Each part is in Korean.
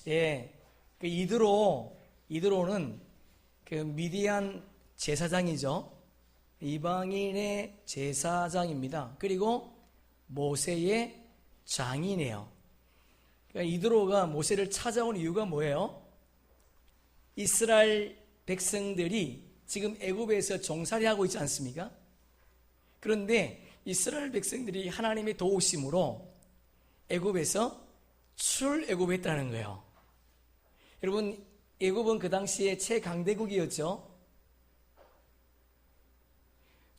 예, 그 이드로는 그 미디안 제사장이죠. 이방인의 제사장입니다. 그리고 모세의 장인이에요. 그러니까 이드로가 모세를 찾아온 이유가 뭐예요? 이스라엘 백성들이 지금 애굽에서 종살이 하고 있지 않습니까? 그런데 이스라엘 백성들이 하나님의 도우심으로 애굽에서 출애굽했다는 거예요. 여러분, 애굽은 그 당시에 최강대국이었죠.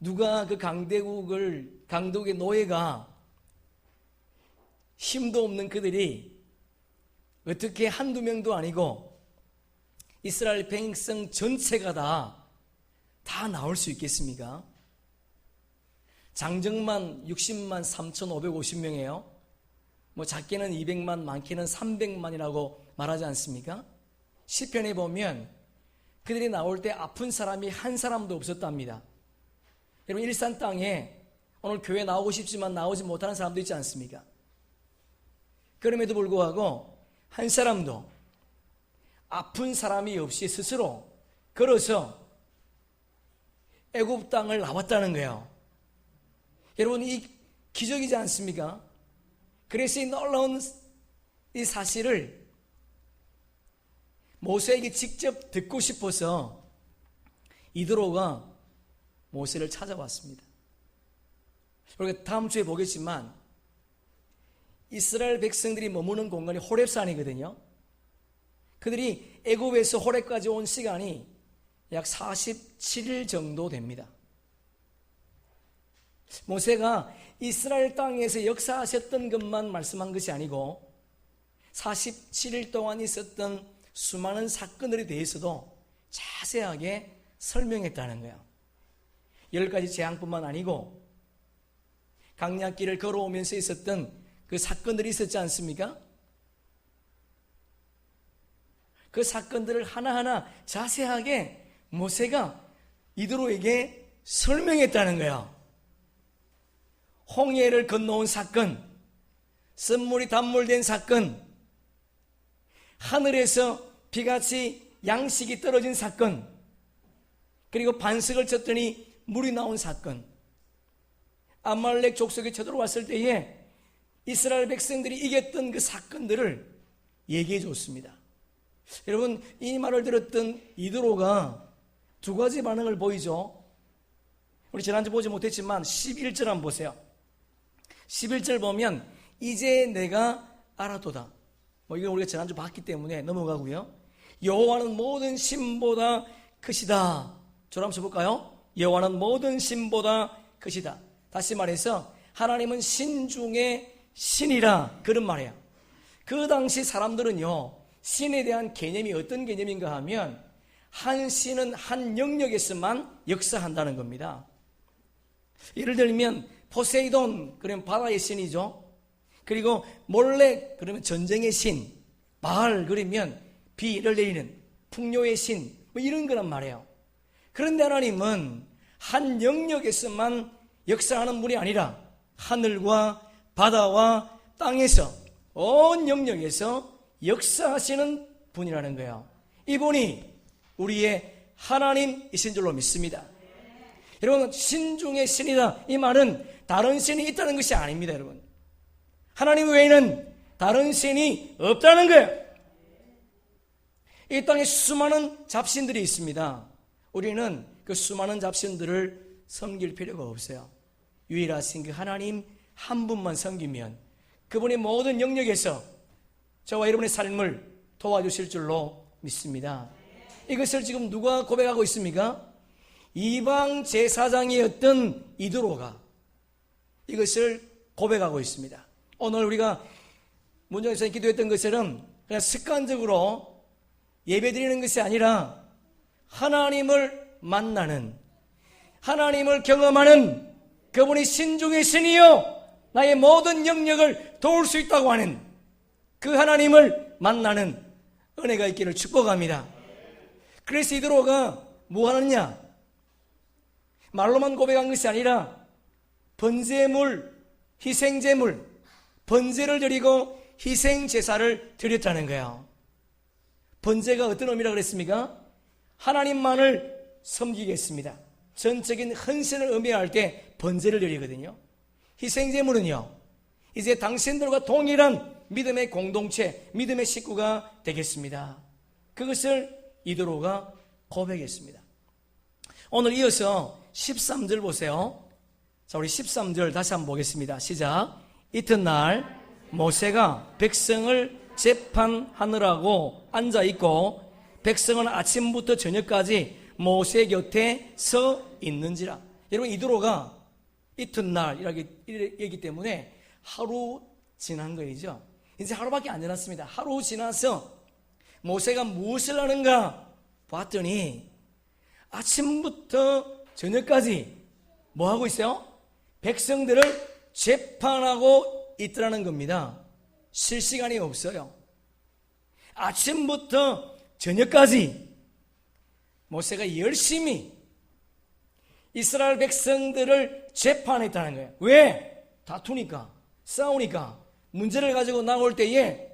누가 그 강대국의 노예가 힘도 없는 그들이 어떻게 한두 명도 아니고 이스라엘 백성 전체가 다 나올 수 있겠습니까? 장정만 60만 3,550명이에요. 뭐 작게는 200만, 많게는 300만이라고 말하지 않습니까? 시편에 보면 그들이 나올 때 아픈 사람이 한 사람도 없었답니다. 여러분, 일산 땅에 오늘 교회 나오고 싶지만 나오지 못하는 사람도 있지 않습니까? 그럼에도 불구하고 한 사람도 아픈 사람이 없이 스스로 걸어서 애굽 땅을 나왔다는 거예요. 여러분, 이 기적이지 않습니까? 그래서 이 놀라운 이 사실을 모세에게 직접 듣고 싶어서 이드로가 모세를 찾아왔습니다. 우리가 다음 주에 보겠지만 이스라엘 백성들이 머무는 공간이 호렙산이거든요. 그들이 애굽에서 호렙까지 온 시간이 약 47일 정도 됩니다. 모세가 이스라엘 땅에서 역사하셨던 것만 말씀한 것이 아니고 47일 동안 있었던 수많은 사건들에 대해서도 자세하게 설명했다는 거예요. 10가지 재앙뿐만 아니고 강약길을 걸어오면서 있었던 그 사건들이 있었지 않습니까? 그 사건들을 하나하나 자세하게 모세가 이드로에게 설명했다는 거예요. 홍해를 건너온 사건, 썰물이 단물된 사건, 하늘에서 비같이 양식이 떨어진 사건, 그리고 반석을 쳤더니 물이 나온 사건, 아말렉 족속이 쳐들어왔을 때에 이스라엘 백성들이 이겼던 그 사건들을 얘기해 줬습니다. 여러분, 이 말을 들었던 이드로가 두 가지 반응을 보이죠. 우리 지난주 보지 못했지만 11절 한번 보세요. 11절 보면 이제 내가 알아도다. 이거 우리가 지난주 봤기 때문에 넘어가고요. 여호와는 모든 신보다 크시다. 저를 한번 쳐볼까요? 여호와는 모든 신보다 크시다. 다시 말해서 하나님은 신 중에 신이라, 그런 말이에요. 그 당시 사람들은요, 신에 대한 개념이 어떤 개념인가 하면 한 신은 한 영역에서만 역사한다는 겁니다. 예를 들면 포세이돈, 그러면 바다의 신이죠. 그리고 몰렉, 그러면 전쟁의 신, 바알, 그러면 비를 내리는 풍요의 신, 이런 거란 말이에요. 그런데 하나님은 한 영역에서만 역사하는 분이 아니라 하늘과 바다와 땅에서 온 영역에서 역사하시는 분이라는 거예요. 이분이 우리의 하나님이신 줄로 믿습니다. 여러분, 신 중에 신이다, 이 말은 다른 신이 있다는 것이 아닙니다. 여러분, 하나님 외에는 다른 신이 없다는 거예요. 이 땅에 수많은 잡신들이 있습니다. 우리는 그 수많은 잡신들을 섬길 필요가 없어요. 유일하신 그 하나님 한 분만 섬기면 그분의 모든 영역에서 저와 여러분의 삶을 도와주실 줄로 믿습니다. 이것을 지금 누가 고백하고 있습니까? 이방 제사장이었던 이드로가 이것을 고백하고 있습니다. 오늘 우리가 문정에서 기도했던 것처럼 그냥 습관적으로 예배드리는 것이 아니라 하나님을 만나는, 하나님을 경험하는 그분이 신 중의 신이요 나의 모든 영역을 도울 수 있다고 하는 그 하나님을 만나는 은혜가 있기를 축복합니다. 그래서 이드로가 뭐 하느냐? 말로만 고백한 것이 아니라 번제물, 희생제물, 번제를 드리고 희생제사를 드렸다는 거예요. 번제가 어떤 의미라고 그랬습니까? 하나님만을 섬기겠습니다. 전적인 헌신을 의미할 때 번제를 드리거든요. 희생제물은요, 이제 당신들과 동일한 믿음의 공동체, 믿음의 식구가 되겠습니다. 그것을 이도로가 고백했습니다. 오늘 이어서 13절 보세요. 자, 우리 13절 다시 한번 보겠습니다. 시작. 이튿날 모세가 백성을 재판하느라고 앉아있고 백성은 아침부터 저녁까지 모세 곁에 서 있는지라. 여러분, 이도로가 이튿날이기 때문에 하루 지난 거이죠. 이제 하루밖에 안 지났습니다. 하루 지나서 모세가 무엇을 하는가 봤더니 아침부터 저녁까지 뭐 하고 있어요? 백성들을 재판하고 있더라는 겁니다. 쉴 시간이 없어요. 아침부터 저녁까지 모세가 열심히 이스라엘 백성들을 재판했다는 거예요. 왜? 다투니까, 싸우니까, 문제를 가지고 나올 때에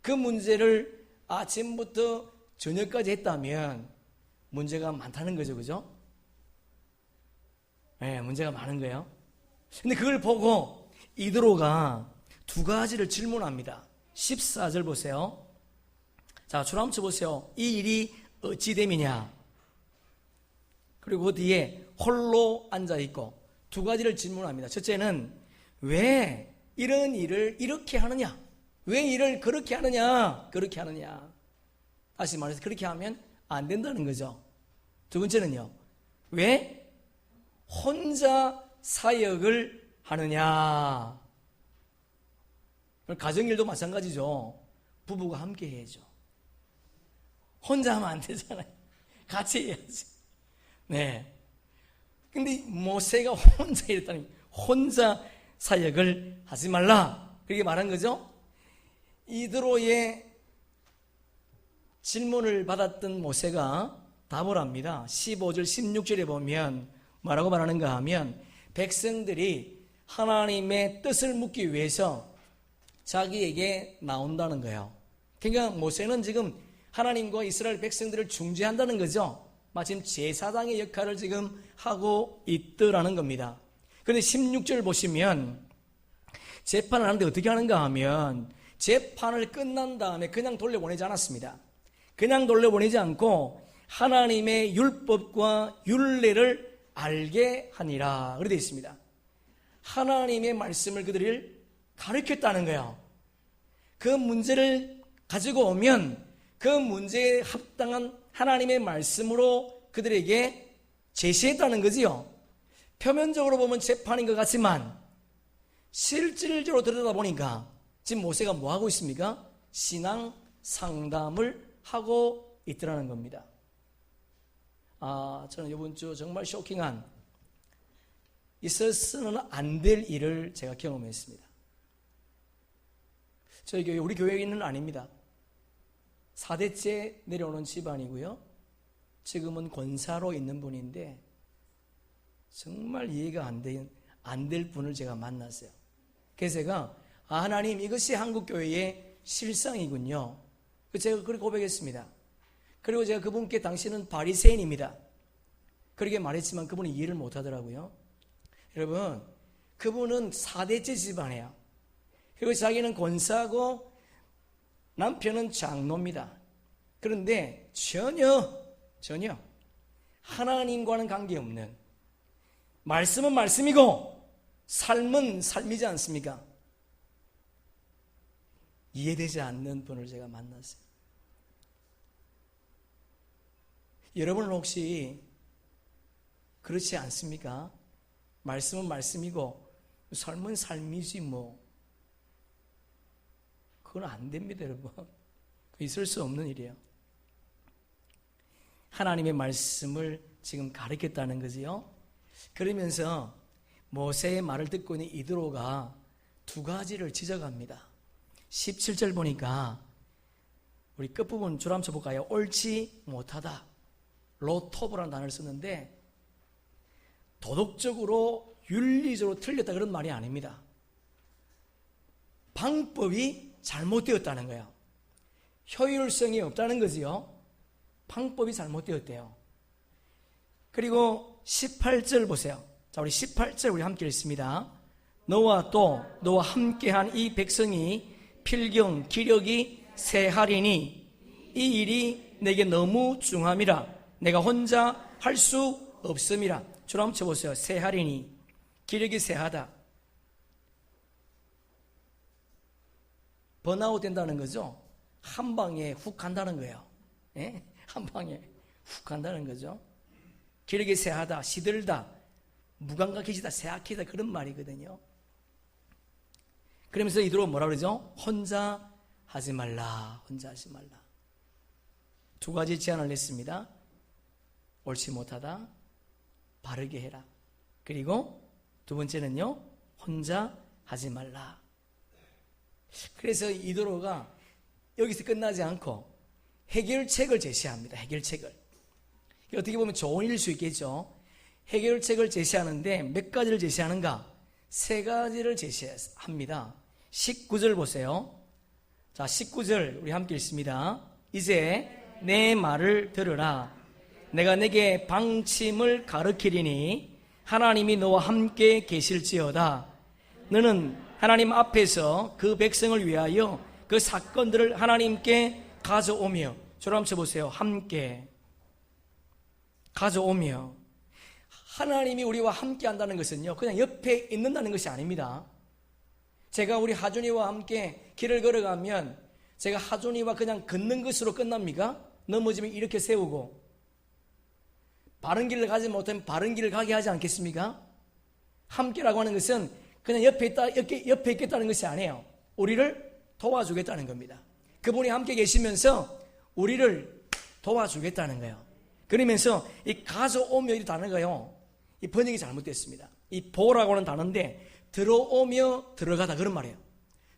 그 문제를 아침부터 저녁까지 했다면 문제가 많다는 거죠. 그죠? 네, 문제가 많은 거예요. 근데 그걸 보고 이드로가 두 가지를 질문합니다. 14절 보세요. 자, 줄 한번 쳐보세요. 이 일이 어찌 됨이냐? 그리고 그 뒤에 홀로 앉아있고 두 가지를 질문합니다. 첫째는 왜 이런 일을 이렇게 하느냐? 왜 일을 그렇게 하느냐? 그렇게 하느냐? 다시 말해서 그렇게 하면 안 된다는 거죠. 두 번째는요, 왜 혼자 사역을 하느냐? 가정일도 마찬가지죠. 부부가 함께 해야죠. 혼자 하면 안 되잖아요. 같이 해야지. 네. 근데 모세가 혼자 이랬다니, 혼자 사역을 하지 말라, 그렇게 말한 거죠. 이드로의 질문을 받았던 모세가 답을 합니다. 15절 16절에 보면 뭐라고 말하는가 하면, 백성들이 하나님의 뜻을 묻기 위해서 자기에게 나온다는 거예요. 그러니까 모세는 지금 하나님과 이스라엘 백성들을 중재한다는 거죠. 마침 제사장의 역할을 지금 하고 있더라는 겁니다. 그런데 16절 보시면 재판을 하는데 어떻게 하는가 하면, 재판을 끝난 다음에 그냥 돌려보내지 않았습니다. 그냥 돌려보내지 않고 하나님의 율법과 율례를 알게 하니라, 그렇게 되어 있습니다. 하나님의 말씀을 그들을 가르쳤다는 거예요. 그 문제를 가지고 오면 그 문제에 합당한 하나님의 말씀으로 그들에게 제시했다는 거지요. 표면적으로 보면 재판인 것 같지만 실질적으로 들여다보니까 지금 모세가 뭐 하고 있습니까? 신앙 상담을 하고 있더라는 겁니다. 저는 이번 주 정말 쇼킹한, 있어서는 안 될 일을 제가 경험했습니다. 저희 교회, 우리 교회는 아닙니다. 4대째 내려오는 집안이고요. 지금은 권사로 있는 분인데 정말 이해가 안 될 분을 제가 만났어요. 그래서 제가 하나님, 이것이 한국교회의 실상이군요. 제가 그렇게 고백했습니다. 그리고 제가 그분께 당신은 바리새인입니다, 그렇게 말했지만 그분은 이해를 못하더라고요. 여러분, 그분은 4대째 집안이에요. 그리고 자기는 권사고 남편은 장로입니다. 그런데 전혀 하나님과는 관계없는, 말씀은 말씀이고 삶은 삶이지 않습니까? 이해되지 않는 분을 제가 만났어요. 여러분은 혹시 그렇지 않습니까? 말씀은 말씀이고 삶은 삶이지 뭐. 그건 안 됩니다, 여러분. 있을 수 없는 일이에요. 하나님의 말씀을 지금 가르쳤다는 거지요. 그러면서 모세의 말을 듣고 있는 이드로가 두 가지를 지적합니다. 17절 보니까 우리 끝부분 줄 한번 쳐볼까요? 옳지 못하다, 로토브라는 단어를 쓰는데 도덕적으로 윤리적으로 틀렸다 그런 말이 아닙니다. 방법이 잘못되었다는 거예요. 효율성이 없다는 거지요. 방법이 잘못되었대요. 그리고 18절 보세요. 자, 우리 18절 우리 함께 읽습니다. 너와 또 너와 함께한 이 백성이 필경 기력이 쇠하리니 이 일이 내게 너무 중함이라 내가 혼자 할 수 없음이라. 주로 한번 쳐보세요. 쇠하리니, 기력이 쇠하다. 번아웃 된다는 거죠. 한 방에 훅 간다는 거예요. 예? 한 방에 훅 간다는 거죠. 기력이 쇠하다, 시들다, 무감각해지다, 쇠약해지다, 그런 말이거든요. 그러면서 이대로 뭐라 그러죠? 혼자 하지 말라, 혼자 하지 말라. 두 가지 제안을 냈습니다. 옳지 못하다, 바르게 해라. 그리고 두 번째는요, 혼자 하지 말라. 그래서 이도로가 여기서 끝나지 않고 해결책을 제시합니다. 해결책을. 어떻게 보면 좋은 일일 수 있겠죠. 해결책을 제시하는데 몇 가지를 제시하는가? 세 가지를 제시합니다. 19절 보세요. 자, 19절 우리 함께 읽습니다. 이제 내 말을 들으라. 내가 내게 방침을 가르치리니 하나님이 너와 함께 계실지어다. 너는 하나님 앞에서 그 백성을 위하여 그 사건들을 하나님께 가져오며, 저를 한번 쳐보세요. 함께 가져오며. 하나님이 우리와 함께 한다는 것은요, 그냥 옆에 있는다는 것이 아닙니다. 제가 우리 하준이와 함께 길을 걸어가면 제가 하준이와 그냥 걷는 것으로 끝납니까? 넘어지면 이렇게 세우고, 바른 길을 가지 못하면 바른 길을 가게 하지 않겠습니까? 함께라고 하는 것은 그냥 옆에 있겠다는 것이 아니에요. 우리를 도와주겠다는 겁니다. 그분이 함께 계시면서 우리를 도와주겠다는 거예요. 그러면서 이 가져오며 이 단어가요, 이 번역이 잘못됐습니다. 이 보라고 하는 단어인데 들어오며 들어가다, 그런 말이에요.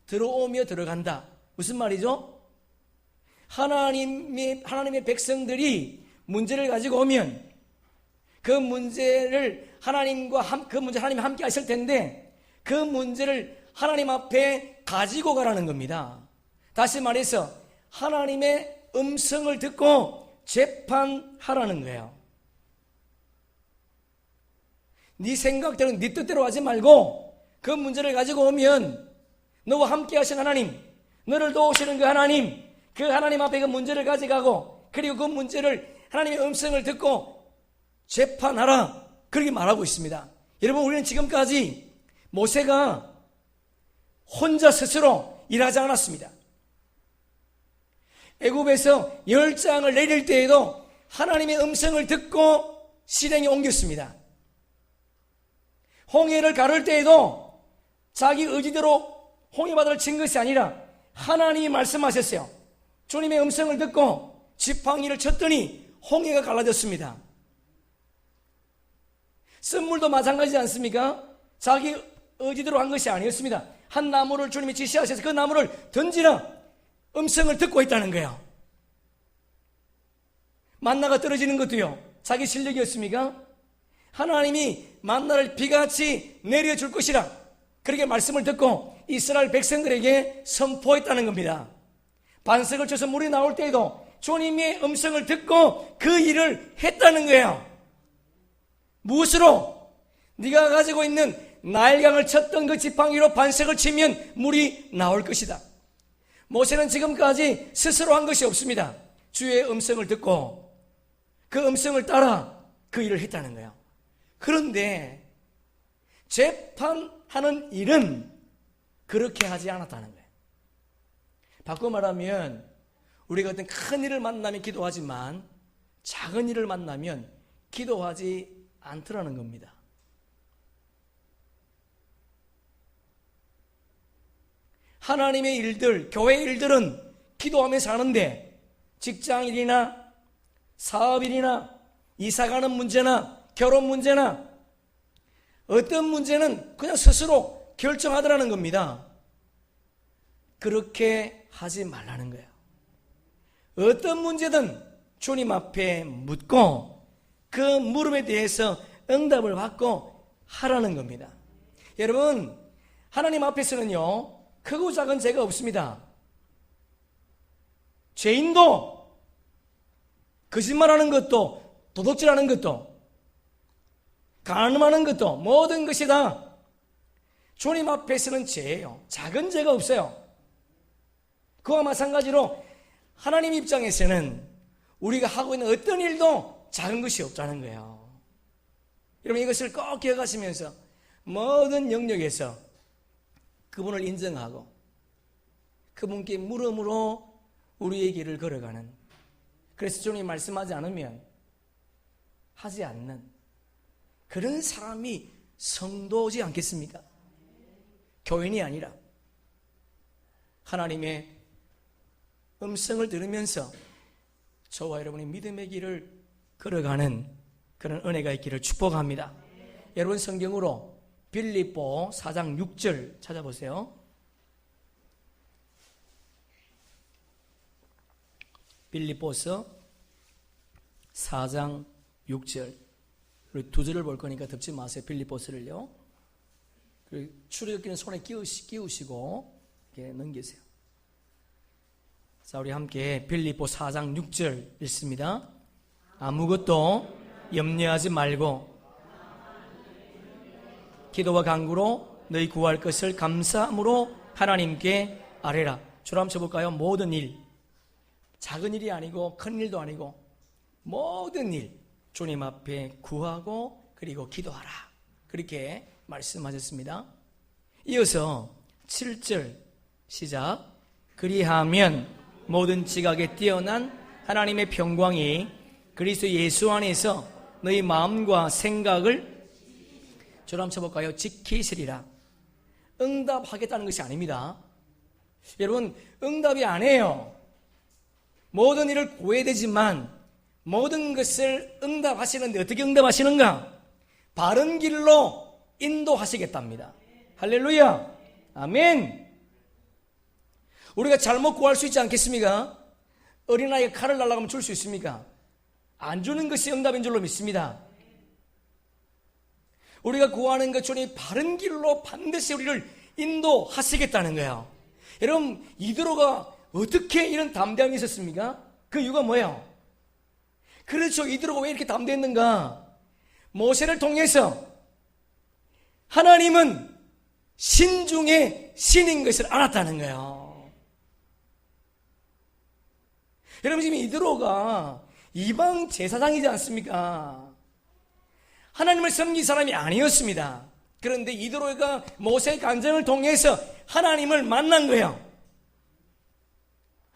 들어오며 들어간다. 무슨 말이죠? 하나님의 백성들이 문제를 가지고 오면 그 문제를 하나님이 함께 하실 텐데 그 문제를 하나님 앞에 가지고 가라는 겁니다. 다시 말해서 하나님의 음성을 듣고 재판하라는 거예요. 네 생각대로 네 뜻대로 하지 말고 그 문제를 가지고 오면 너와 함께 하신 하나님, 너를 도우시는 그 하나님 앞에 그 문제를 가져가고, 그리고 그 문제를 하나님의 음성을 듣고 재판하라, 그렇게 말하고 있습니다. 여러분, 우리는 지금까지 모세가 혼자 스스로 일하지 않았습니다. 애굽에서 10장을 내릴 때에도 하나님의 음성을 듣고 실행에 옮겼습니다. 홍해를 가를 때에도 자기 의지대로 홍해바다를 친 것이 아니라 하나님이 말씀하셨어요. 주님의 음성을 듣고 지팡이를 쳤더니 홍해가 갈라졌습니다. 쓴물도 마찬가지지 않습니까? 자기 의지대로 한 것이 아니었습니다. 한 나무를 주님이 지시하셔서 그 나무를 던지라 음성을 듣고 있다는 거예요. 만나가 떨어지는 것도요, 자기 실력이었습니까? 하나님이 만나를 비같이 내려줄 것이라 그렇게 말씀을 듣고 이스라엘 백성들에게 선포했다는 겁니다. 반석을 쳐서 물이 나올 때에도 주님의 음성을 듣고 그 일을 했다는 거예요. 무엇으로? 네가 가지고 있는 나일강을 쳤던 그 지팡이로 반석을 치면 물이 나올 것이다. 모세는 지금까지 스스로 한 것이 없습니다. 주의 음성을 듣고 그 음성을 따라 그 일을 했다는 거예요. 그런데 재판하는 일은 그렇게 하지 않았다는 거예요. 바꿔 말하면 우리가 어떤 큰 일을 만나면 기도하지만 작은 일을 만나면 기도하지 않더라는 겁니다. 하나님의 일들, 교회 일들은 기도하면서 하는데 직장일이나 사업일이나 이사가는 문제나 결혼 문제나 어떤 문제는 그냥 스스로 결정하더라는 겁니다. 그렇게 하지 말라는 거예요. 어떤 문제든 주님 앞에 묻고 그 물음에 대해서 응답을 받고 하라는 겁니다. 여러분, 하나님 앞에서는요, 크고 작은 죄가 없습니다. 죄인도, 거짓말하는 것도, 도둑질하는 것도, 간음하는 것도, 모든 것이 다 주님 앞에서는 죄예요. 작은 죄가 없어요. 그와 마찬가지로 하나님 입장에서는 우리가 하고 있는 어떤 일도 작은 것이 없다는 거예요. 여러분, 이것을 꼭 기억하시면서 모든 영역에서 그분을 인정하고 그분께 물음으로 우리의 길을 걸어가는, 그래서 주님이 말씀하지 않으면 하지 않는 그런 사람이 성도지 않겠습니까? 교인이 아니라 하나님의 음성을 들으면서 저와 여러분이 믿음의 길을 걸어가는 그런 은혜가 있기를 축복합니다. 여러분, 성경으로 빌립보 4장 6절 찾아보세요. 빌립보서 4장 6절. 우리 두 절을 볼 거니까 덮지 마세요. 빌립보서를요. 출애굽기는 손에 끼우시고 이렇게 넘기세요. 자, 우리 함께 빌립보 4장 6절 읽습니다. 아무것도 염려하지 말고 기도와 간구로 너희 구할 것을 감사함으로 하나님께 아뢰라. 주로 한번 쳐볼까요? 모든 일, 작은 일이 아니고 큰 일도 아니고 모든 일 주님 앞에 구하고 그리고 기도하라, 그렇게 말씀하셨습니다. 이어서 7절 시작. 그리하면 모든 지각에 뛰어난 하나님의 평강이 그리스도 예수 안에서 너희 마음과 생각을 저를 한번 쳐볼까요? 지키시리라. 응답하겠다는 것이 아닙니다. 여러분, 응답이 아니에요. 모든 일을 구해야 되지만 모든 것을 응답하시는데 어떻게 응답하시는가? 바른 길로 인도하시겠답니다. 할렐루야, 아멘. 우리가 잘못 구할 수 있지 않겠습니까? 어린아이가 칼을 날라고 하면 줄 수 있습니까? 안 주는 것이 응답인 줄로 믿습니다. 우리가 구하는 것 주님 바른 길로 반드시 우리를 인도하시겠다는 거예요. 여러분, 이드로가 어떻게 이런 담대함이 있었습니까? 그 이유가 뭐예요? 그렇죠. 이드로가 왜 이렇게 담대했는가? 모세를 통해서 하나님은 신 중에 신인 것을 알았다는 거예요. 여러분, 지금 이드로가 이방 제사장이지 않습니까? 하나님을 섬긴 사람이 아니었습니다. 그런데 이드로가 모세의 간증을 통해서 하나님을 만난 거예요.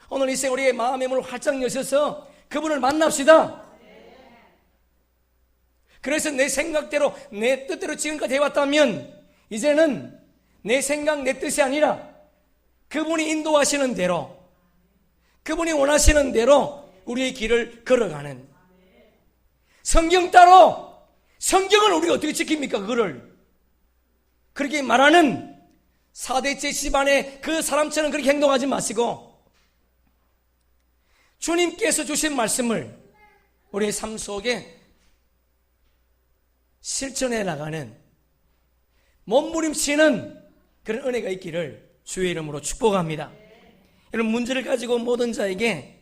오늘 이 시간 우리의 마음의 문을 활짝 여셔서 그분을 만납시다. 그래서 내 생각대로 내 뜻대로 지금까지 해왔다면 이제는 내 생각 내 뜻이 아니라 그분이 인도하시는 대로, 그분이 원하시는 대로 우리의 길을 걸어가는, 성경 따로 성경을 우리가 어떻게 지킵니까? 그거를 그렇게 말하는 4대째 집안의 그 사람처럼 그렇게 행동하지 마시고 주님께서 주신 말씀을 우리의 삶 속에 실천해 나가는, 몸부림치는 그런 은혜가 있기를 주의 이름으로 축복합니다. 여러분, 문제를 가지고 모든 자에게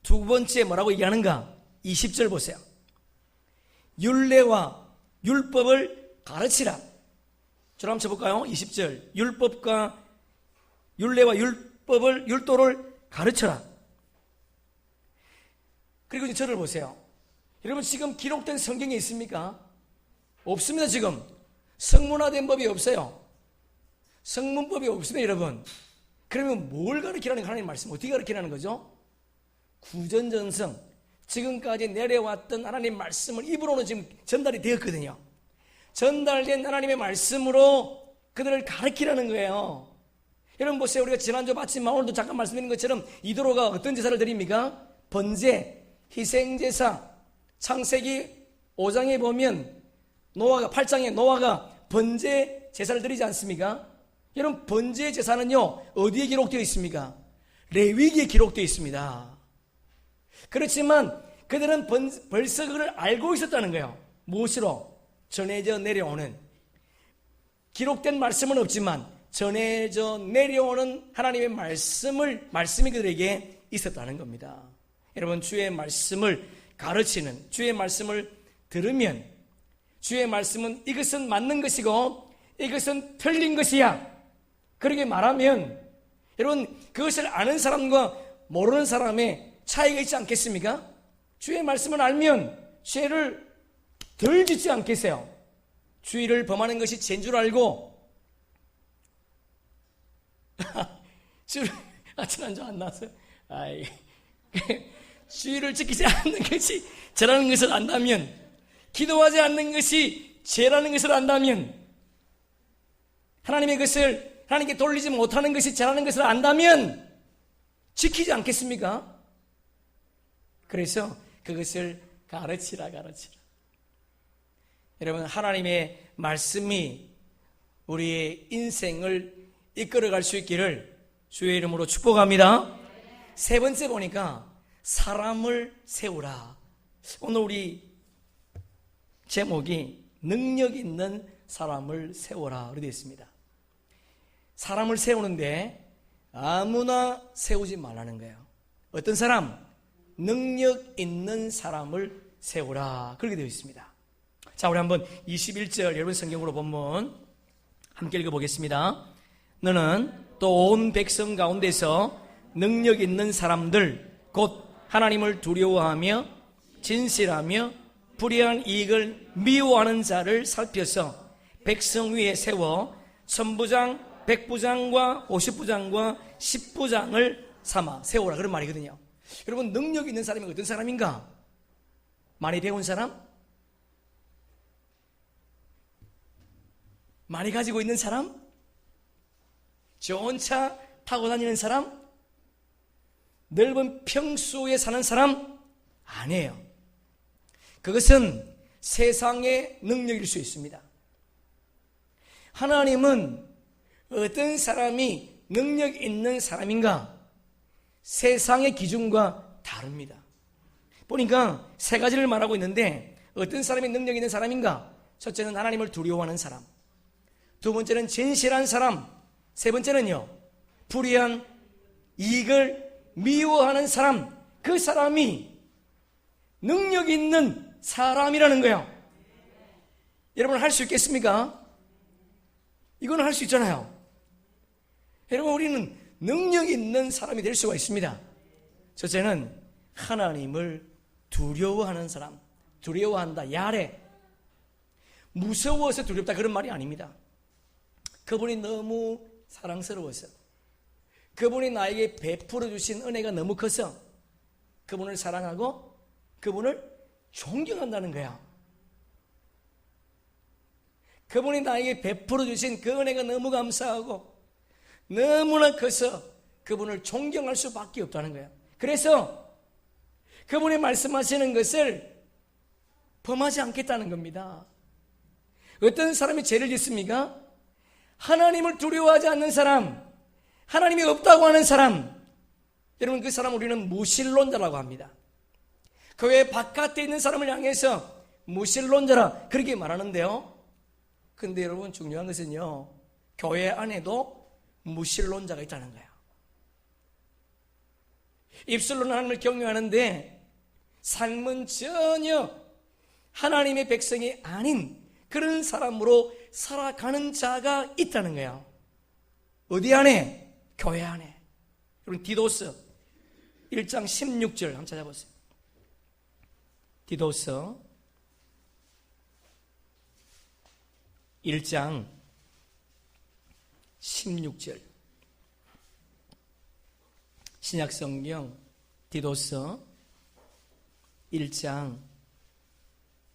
두 번째 뭐라고 얘기하는가? 20절 보세요. 율례와 율법을 가르치라. 저를 한번 쳐볼까요? 20절. 율례와 율도를 가르쳐라. 그리고 이제 저를 보세요. 여러분, 지금 기록된 성경에 있습니까? 없습니다. 지금 성문화된 법이 없어요. 성문법이 없습니다, 여러분. 그러면 뭘 가르치라는 하나님 말씀 어떻게 가르치라는 거죠? 구전전성, 지금까지 내려왔던 하나님 말씀을 입으로는 지금 전달이 되었거든요. 전달된 하나님의 말씀으로 그들을 가르치라는 거예요. 여러분 보세요. 우리가 지난주 봤지만 오늘도 잠깐 말씀드린 것처럼 이드로가 어떤 제사를 드립니까? 번제, 희생제사. 창세기 5장에 보면 노아가, 8장에 노아가 번제 제사를 드리지 않습니까? 여러분, 번제 제사는요 어디에 기록되어 있습니까? 레위기에 기록되어 있습니다. 그렇지만 그들은 벌써 그걸 알고 있었다는 거예요. 무엇으로? 전해져 내려오는, 기록된 말씀은 없지만 전해져 내려오는 하나님의 말씀이 그들에게 있었다는 겁니다. 여러분, 주의 말씀을 가르치는, 주의 말씀을 들으면, 주의 말씀은 이것은 맞는 것이고 이것은 틀린 것이야, 그렇게 말하면 여러분, 그것을 아는 사람과 모르는 사람의 차이가 있지 않겠습니까? 주의 말씀을 알면 죄를 덜 짓지 않겠어요? 주의를 범하는 것이 죄인 줄 알고 지난주 안 나왔어요? 주의를 지키지 않는 것이 죄라는 것을 안다면, 기도하지 않는 것이 죄라는 것을 안다면, 하나님의 것을 하나님께 돌리지 못하는 것이 죄라는 것을 안다면 지키지 않겠습니까? 그래서 그것을 가르치라. 여러분, 하나님의 말씀이 우리의 인생을 이끌어갈 수 있기를 주의 이름으로 축복합니다. 세 번째 보니까 사람을 세우라. 오늘 우리 제목이 능력 있는 사람을 세워라 그렇게 되어 있습니다. 사람을 세우는데 아무나 세우지 말라는 거예요. 어떤 사람? 능력 있는 사람을 세우라 그렇게 되어 있습니다. 자, 우리 한번 21절 여러분 성경으로 본문 함께 읽어보겠습니다. 너는 또 온 백성 가운데서 능력 있는 사람들 곧 하나님을 두려워하며 진실하며 불의한 이익을 미워하는 자를 살펴서 백성 위에 세워 천부장, 백부장과 50부장과 10부장을 삼아 세우라 그런 말이거든요. 여러분, 능력 있는 사람이 어떤 사람인가? 많이 배운 사람? 많이 가지고 있는 사람? 좋은 차 타고 다니는 사람? 넓은 평수에 사는 사람? 아니에요. 그것은 세상의 능력일 수 있습니다. 하나님은 어떤 사람이 능력 있는 사람인가? 세상의 기준과 다릅니다. 보니까 세 가지를 말하고 있는데, 어떤 사람이 능력 있는 사람인가? 첫째는 하나님을 두려워하는 사람, 두 번째는 진실한 사람, 세 번째는요, 불의한 이익을 미워하는 사람. 그 사람이 능력 있는 사람이라는 거예요. 여러분, 할 수 있겠습니까? 이거는 할 수 있잖아요. 여러분, 우리는 능력 있는 사람이 될 수가 있습니다. 첫째는 하나님을 두려워하는 사람. 두려워한다, 야래. 무서워서 두렵다 그런 말이 아닙니다. 그분이 너무 사랑스러워서, 그분이 나에게 베풀어 주신 은혜가 너무 커서 그분을 사랑하고 그분을 존경한다는 거야. 그분이 나에게 베풀어 주신 그 은혜가 너무 감사하고 너무나 커서 그분을 존경할 수밖에 없다는 거야. 그래서 그분이 말씀하시는 것을 범하지 않겠다는 겁니다. 어떤 사람이 죄를 짓습니까? 하나님을 두려워하지 않는 사람, 하나님이 없다고 하는 사람. 여러분, 그 사람 우리는 무신론자라고 합니다. 교회 바깥에 있는 사람을 향해서 무신론자라 그렇게 말하는데요, 근데 여러분, 중요한 것은요, 교회 안에도 무신론자가 있다는 거예요. 입술로는 하나님을 경외하는데 삶은 전혀 하나님의 백성이 아닌 그런 사람으로 살아가는 자가 있다는 거예요. 어디 안에? 교회 안에. 여러분, 디도서 1장 16절 한번 찾아보세요. 디도서 1장 16절. 신약성경 디도서 1장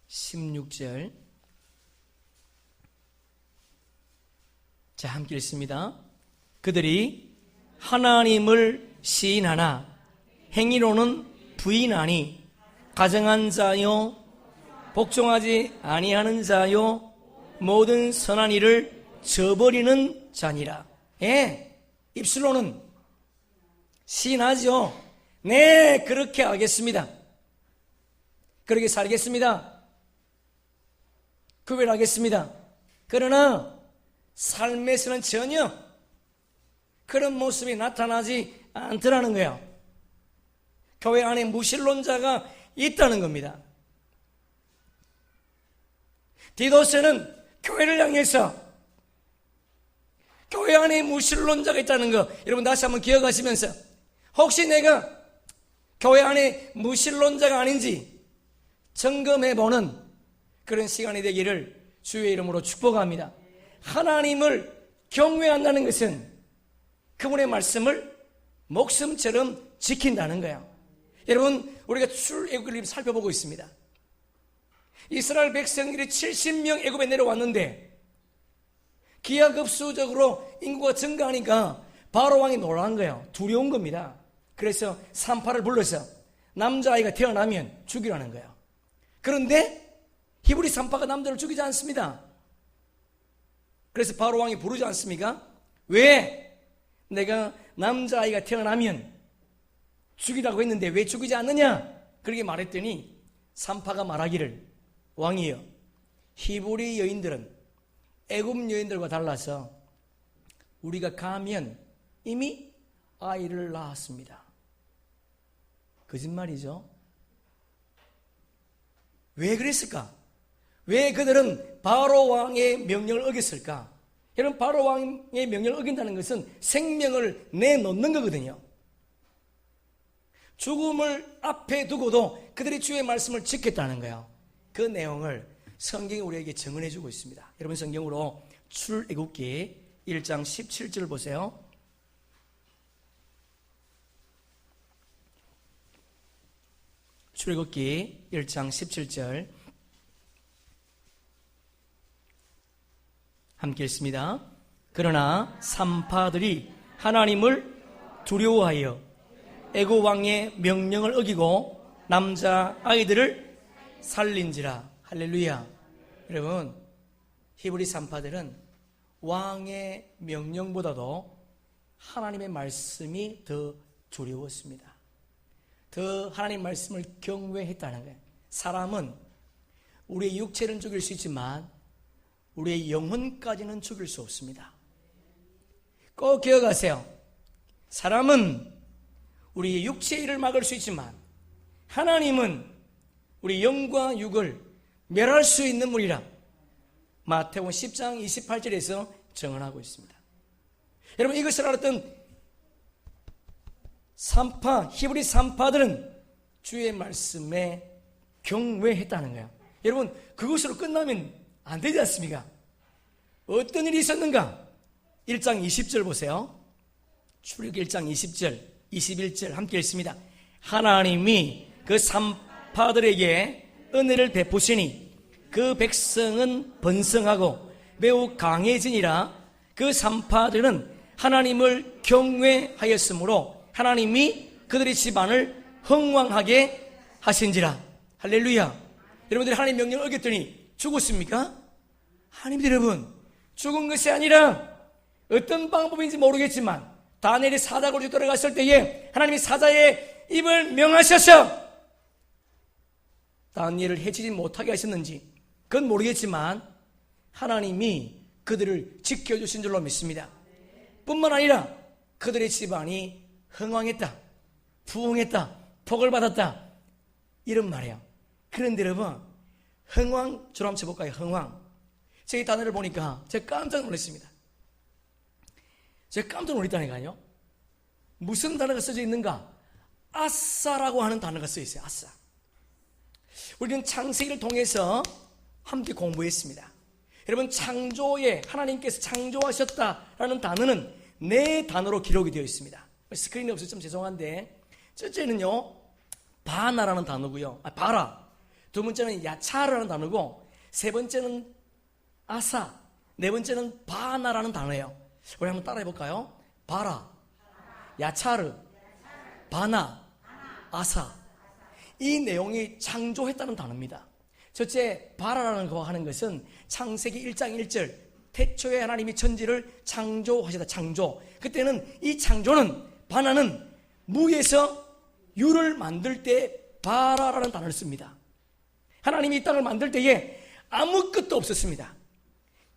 16절. 자, 함께 읽습니다. 그들이 하나님을 시인하나 행위로는 부인하니 가정한 자요 복종하지 아니하는 자요 모든 선한 일을 저버리는 자니라. 예, 입술로는 시인하죠. 네, 그렇게 하겠습니다. 그렇게 살겠습니다. 구별하겠습니다. 그러나 삶에서는 전혀 그런 모습이 나타나지 않더라는 거예요. 교회 안에 무신론자가 있다는 겁니다. 디도스는 교회를 향해서 교회 안에 무신론자가 있다는 거 여러분 다시 한번 기억하시면서 혹시 내가 교회 안에 무신론자가 아닌지 점검해보는 그런 시간이 되기를 주의 이름으로 축복합니다. 하나님을 경외한다는 것은 그분의 말씀을 목숨처럼 지킨다는 거예요. 여러분 우리가 출애굽을 살펴보고 있습니다. 이스라엘 백성들이 70명 애굽에 내려왔는데 기하급수적으로 인구가 증가하니까 바로 왕이 놀란 거예요. 두려운 겁니다. 그래서 산파를 불러서 남자아이가 태어나면 죽이라는 거예요. 그런데 히브리 산파가 남자를 죽이지 않습니다. 그래서 바로 왕이 부르지 않습니까? 왜? 내가 남자아이가 태어나면 죽이라고 했는데 왜 죽이지 않느냐? 그렇게 말했더니 산파가 말하기를 왕이여, 히브리 여인들은 애굽 여인들과 달라서 우리가 가면 이미 아이를 낳았습니다. 거짓말이죠. 왜 그랬을까? 왜 그들은 바로 왕의 명령을 어겼을까? 여러분 바로 왕의 명령을 어긴다는 것은 생명을 내놓는 거거든요. 죽음을 앞에 두고도 그들이 주의 말씀을 지켰다는 거예요. 그 내용을 성경이 우리에게 증언해 주고 있습니다. 여러분 성경으로 출애굽기 1장 17절 보세요. 출애굽기 1장 17절 함께 읽습니다. 그러나 산파들이 하나님을 두려워하여 애굽 왕의 명령을 어기고 남자 아이들을 살린지라. 할렐루야. 여러분 히브리 산파들은 왕의 명령보다도 하나님의 말씀이 더 두려웠습니다. 더 하나님 말씀을 경외했다는 거예요. 사람은 우리의 육체는 죽일 수 있지만 우리의 영혼까지는 죽일 수 없습니다. 꼭 기억하세요. 사람은 우리의 육체의 일을 막을 수 있지만 하나님은 우리 영과 육을 멸할 수 있는 분이라 마태복음 10장 28절에서 증언하고 있습니다. 여러분 이것을 알았던 히브리 산파들은 주의 말씀에 경외했다는 거예요. 여러분 그것으로 끝나면 안 되지 않습니까? 어떤 일이 있었는가? 1장 20절 보세요. 출애굽기 1장 20절 21절 함께 읽습니다. 하나님이 그 산파들에게 은혜를 베푸시니 그 백성은 번성하고 매우 강해지니라. 그 산파들은 하나님을 경외하였으므로 하나님이 그들의 집안을 흥왕하게 하신지라. 할렐루야. 여러분들이 하나님 명령을 어겼더니 죽었습니까? 아닙니다. 여러분 죽은 것이 아니라 어떤 방법인지 모르겠지만 다니엘이 사자굴에 들어갔을 때에 하나님이 사자의 입을 명하셔서 다니엘을 해치지 못하게 하셨는지 그건 모르겠지만 하나님이 그들을 지켜주신 줄로 믿습니다. 뿐만 아니라 그들의 집안이 흥왕했다, 부흥했다, 복을 받았다 이런 말이에요. 그런데 여러분 흥왕 줄 한번 쳐볼까요? 흥왕. 제가 이 단어를 보니까 제가 깜짝 놀랐습니다. 제가 깜짝 놀랐다니까요. 무슨 단어가 써져 있는가? 아싸라고 하는 단어가 써 있어요. 아싸. 우리는 창세기를 통해서 함께 공부했습니다. 여러분 창조에 하나님께서 창조하셨다라는 단어는 네 단어로 기록이 되어 있습니다. 스크린이 없어서 좀 죄송한데 첫째는요 바나라는 단어고요. 바라. 두 번째는 야차라는 단어고 세 번째는 아사, 네 번째는 바나라는 단어예요. 우리 한번 따라해 볼까요? 바라, 야차르, 바나, 아사. 이 내용이 창조했다는 단어입니다. 첫째 바라라는 거 하는 것은 창세기 1장 1절 태초에 하나님이 천지를 창조하시다. 창조. 그때는 이 창조는 바나는 무에서 유를 만들 때 바라라는 단어를 씁니다. 하나님이 이 땅을 만들 때에 아무것도 없었습니다.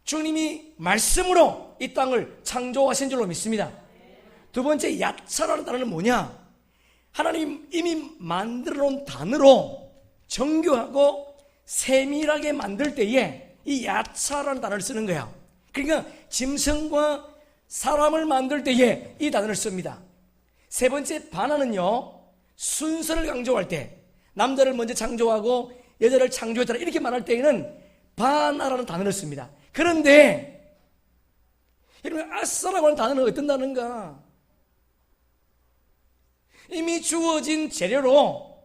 주님이 말씀으로 이 땅을 창조하신 줄로 믿습니다. 두 번째 야차라는 단어는 뭐냐? 하나님 이미 만들어 놓은 단어로 정교하고 세밀하게 만들 때에 이 야차라는 단어를 쓰는 거야. 그러니까 짐승과 사람을 만들 때에 이 단어를 씁니다. 세 번째 바나는요, 순서를 강조할 때, 남자를 먼저 창조하고 여자를 창조했더라 이렇게 말할 때에는 바나라는 단어를 씁니다. 그런데 여러분, 아싸라고 하는 단어는 어떤 단어인가? 이미 주어진 재료로,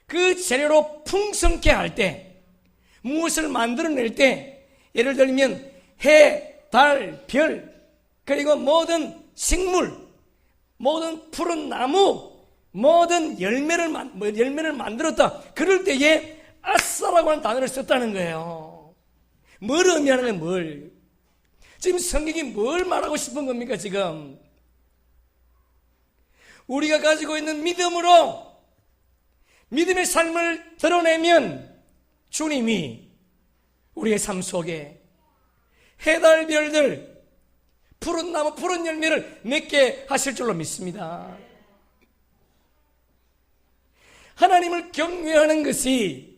그 재료로 풍성케 할 때, 무엇을 만들어낼 때, 예를 들면 해, 달, 별, 그리고 모든 식물, 모든 푸른 나무, 모든 열매를 만들었다. 그럴 때에 아싸라고 하는 단어를 썼다는 거예요. 뭘 의미하는 거예요? 뭘? 지금 성경이 뭘 말하고 싶은 겁니까? 지금 우리가 가지고 있는 믿음으로 믿음의 삶을 드러내면 주님이 우리의 삶 속에 해달 별들, 푸른 나무, 푸른 열매를 맺게 하실 줄로 믿습니다. 하나님을 경외하는 것이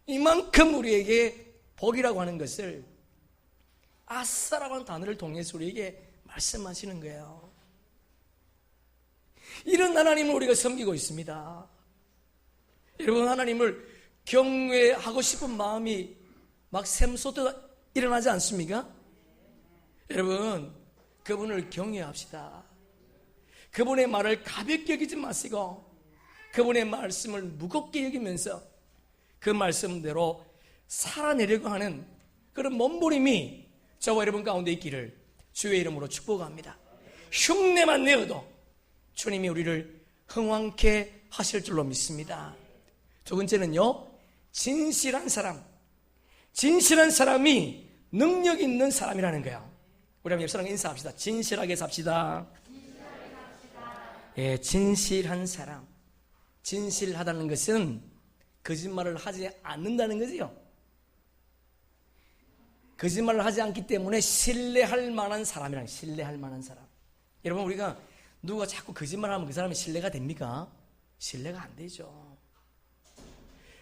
이만큼 우리에게 복이라고 하는 것을 아싸라고 하는 단어를 통해서 우리에게 말씀하시는 거예요. 이런 하나님을 우리가 섬기고 있습니다. 여러분, 하나님을 경외하고 싶은 마음이 막 샘솟듯 일어나지 않습니까? 여러분, 그분을 경외합시다. 그분의 말을 가볍게 여기지 마시고 그분의 말씀을 무겁게 여기면서 그 말씀대로 살아내려고 하는 그런 몸부림이 저와 여러분 가운데 있기를 주의 이름으로 축복합니다. 흉내만 내어도 주님이 우리를 흥왕케 하실 줄로 믿습니다. 두 번째는요, 진실한 사람. 진실한 사람이 능력 있는 사람이라는 거예요. 우리 한번 옆 사람 인사합시다. 진실하게 삽시다. 예, 진실한 사람. 진실하다는 것은 거짓말을 하지 않는다는 거지요. 거짓말을 하지 않기 때문에 신뢰할 만한 사람이란, 신뢰할 만한 사람. 여러분, 우리가 누가 자꾸 거짓말하면 그 사람이 신뢰가 됩니까? 신뢰가 안 되죠.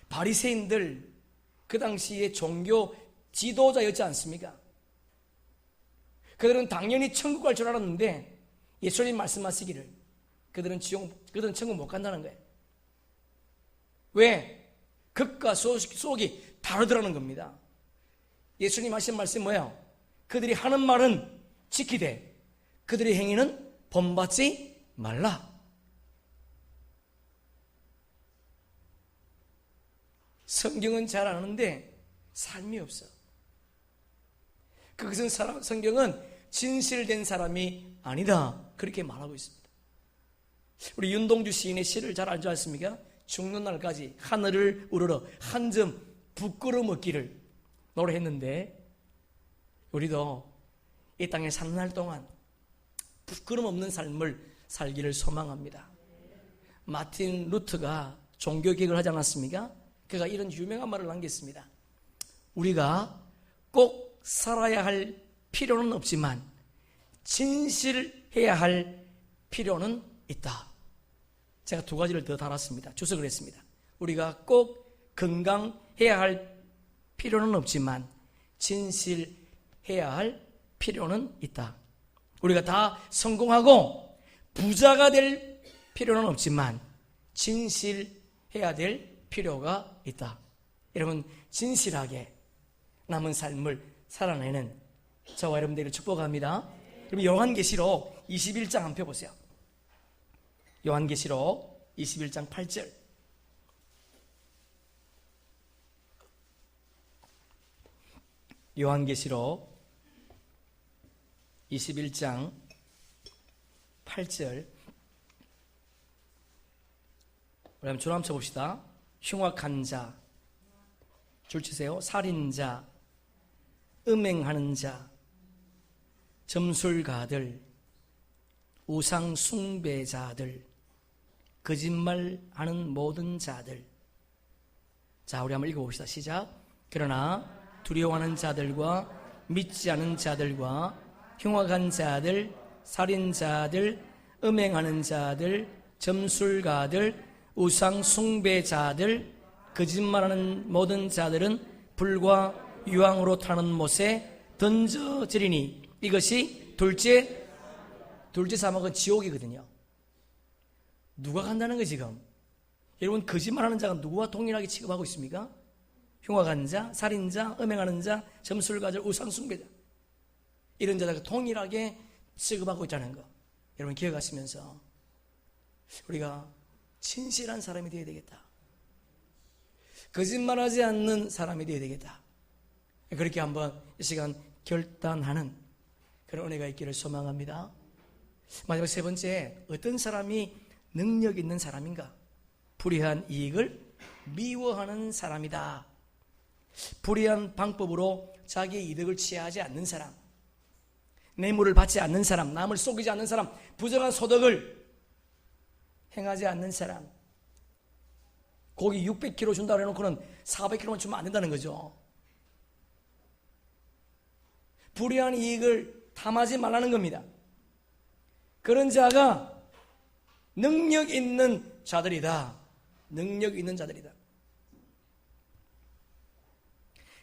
바리새인들, 그 당시에 종교 지도자였지 않습니까? 그들은 당연히 천국 갈 줄 알았는데 예수님 말씀하시기를 그들은 천국 못 간다는 거예요. 왜? 겉과 속이 다르더라는 겁니다. 예수님 하신 말씀이 뭐예요? 그들이 하는 말은 지키되 그들의 행위는 본받지 말라. 성경은 잘 아는데 삶이 없어. 그것은 성경은 진실된 사람이 아니다, 그렇게 말하고 있습니다. 우리 윤동주 시인의 시를 잘 알지 않습니까? 죽는 날까지 하늘을 우러러 한 점 부끄러움 없기를 노래했는데, 우리도 이 땅에 사는 날 동안 부끄럼 없는 삶을 살기를 소망합니다. 마틴 루터가 종교개혁을 하지 않았습니까? 그가 이런 유명한 말을 남겼습니다. 우리가 꼭 살아야 할 필요는 없지만 진실해야 할 필요는 있다. 제가 두 가지를 더 달았습니다. 주석을 했습니다. 우리가 꼭 건강해야 할 필요는 없지만 진실해야 할 필요는 있다. 우리가 다 성공하고 부자가 될 필요는 없지만 진실해야 될 필요가 있다. 여러분, 진실하게 남은 삶을 살아내는 저와 여러분들을 축복합니다. 그럼 요한계시록 21장 한번 펴보세요. 요한계시록 21장 8절. 요한계시록 21장 8절. 우리 한번 줄 한번 쳐봅시다. 흉악한 자, 줄 치세요. 살인자, 음행하는 자, 점술가들, 우상 숭배자들, 거짓말하는 모든 자들. 자, 우리 한번 읽어봅시다. 시작. 그러나 두려워하는 자들과 믿지 않은 자들과 흉악한 자들, 살인자들, 음행하는 자들, 점술가들, 우상 숭배자들, 거짓말하는 모든 자들은 불과 유황으로 타는 못에 던져지리니 이것이 둘째 사막은 지옥이거든요. 누가 간다는 거 지금? 여러분, 거짓말하는 자가 누구와 동일하게 취급하고 있습니까? 흉악한 자, 살인자, 음행하는 자, 점술가들, 우상 숭배자, 이런 자들과 동일하게 취급하고 있다는 거 여러분 기억하시면서 우리가 진실한 사람이 되어야 되겠다. 거짓말하지 않는 사람이 되어야 되겠다. 그렇게 한번 이 시간 결단하는 그런 은혜가 있기를 소망합니다. 마지막 세 번째, 어떤 사람이 능력 있는 사람인가? 불의한 이익을 미워하는 사람이다. 불의한 방법으로 자기의 이득을 취하지 않는 사람, 뇌물을 받지 않는 사람, 남을 속이지 않는 사람, 부정한 소득을 행하지 않는 사람. 고기 600kg 준다고 해놓고는 400kg만 주면 안 된다는 거죠. 불의한 이익을 탐하지 말라는 겁니다. 그런 자가 능력 있는 자들이다. 능력 있는 자들이다.